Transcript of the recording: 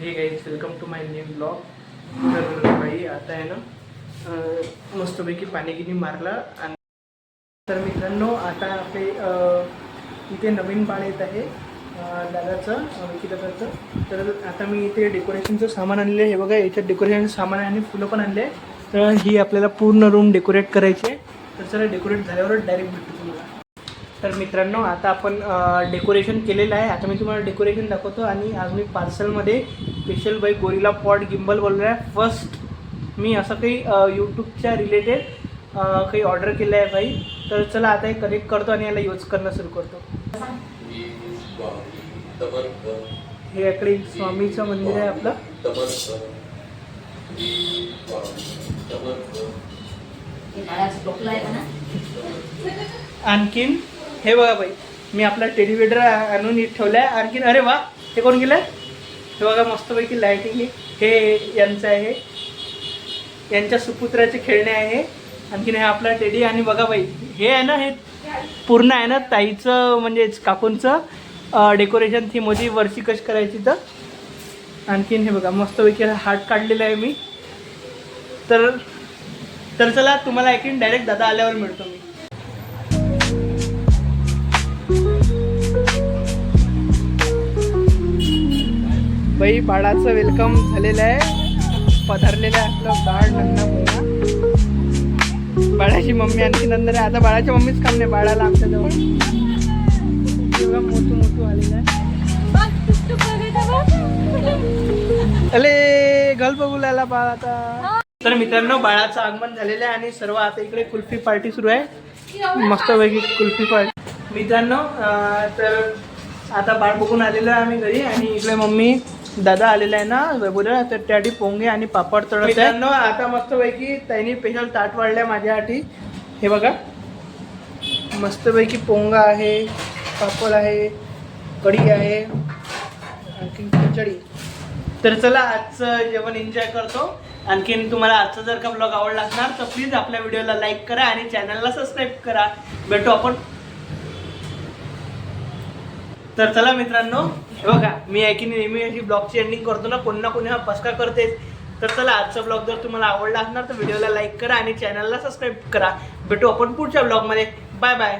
हे guys welcome to my new blog. तर भाई आता आहे ना मस्तपैकी पाणी गिनी मारलं. आणि तर मित्रांनो आता आपले इथे नवीन बाळ येत आहे दादाचं दादाचं. तर आता मी इथे डेकोरेशनचं सामान आणले. हे बघा याच्यात डेकोरेशनचं सामान आहे आणि फुलं पण आणले. तर ही आपल्याला पूर्ण रूम डेकोरेट करायची आहे. तर चला डेकोरेट झाल्यावरच डायरेक्ट भेटतो तुम्हाला. तर मित्रांनो आता आपण डेकोरेशन केलेलं आहे. आता मी तुम्हाला डेकोरेशन दाखवतो. आणि आज मी पार्सलमध्ये स्पेशल बाई गोरिला पॉड गिम्बल बोललो आहे. फर्स्ट मी असं काही यूट्यूबच्या रिलेटेड काही ऑर्डर केलं आहे भाई. तर चला आता हे कनेक्ट करतो आणि याला यूज करणं सुरू करतो. हे इकडे स्वामीचं मंदिर आहे आपलं. आणखीन हे बघा बाई मी आपला टेडी बेडर आणून ठेवला आहे. आणखीन अरे वा हे कोण गेलं. हे बघा मस्तपैकी लाईटिंग हे यांचं आहे. यांच्या सुपुत्राचे खेळणे आहे. आणखीन हे आपला टेडी. आणि बघा बाई हे आहे ना हे पूर्ण आहे ना ताईचं म्हणजे काकूंचं डेकोरेशन थीम होती वरची कशी करायची. तर आणखीन हे बघा मस्तपैकी हार्ट काढलेला आहे मी. तर चला तुम्हाला ऐकून डायरेक्ट दादा आल्यावर मिळतो मी. बाई बाळाचं वेलकम झालेलं आहे. पधारलेलं आहे आपलं बाळ नन्ना मुलगा. बाळाची मम्मी आणखी नंतर आता बाळाच्या मम्मीच काम नाही बाळाला आमच्या जवळ मोठू आलेलं आहे. अले गल बघूला बाळ आता. तर मित्रांनो बाळाचं आगमन झालेलं आहे आणि सर्व आता इकडे कुल्फी पार्टी सुरू आहे. मस्तपैकी कुल्फी पार्टी मित्रांनो. तर आता बाळ बघून आलेलो आहे आम्ही घरी. आणि इकडे मम्मी दादा आलेला आहे ना बोला. तर त्यासाठी पोंगे आणि पापड तळत आहे. मित्रांनो आता मस्तपैकी त्यांनी स्पेशल ताट वाढल्या माझ्यासाठी. हे बघा मस्तपैकी पोंगा आहे, पापड आहे, कढी आहे, आणखी खिचडी. तर चला आजचं जेवण एन्जॉय करतो. आणखीन तुम्हाला आजचा जर का ब्लॉग आवडला असणार तर प्लीज आपल्या व्हिडिओला लाईक करा आणि चॅनलला सबस्क्राईब करा. भेटू आपण. तर चला मित्रांनो हे बघा मी आहे की नेहमी अशी ब्लॉगची एंडिंग करतो ना कोणी हा पस्का करतेच. तर चला आजचा ब्लॉग जर तुम्हाला आवडला असणार तर व्हिडिओला लाईक करा आणि चॅनलला सबस्क्राईब करा. भेटू आपण पुढच्या ब्लॉगमध्ये. Bye bye.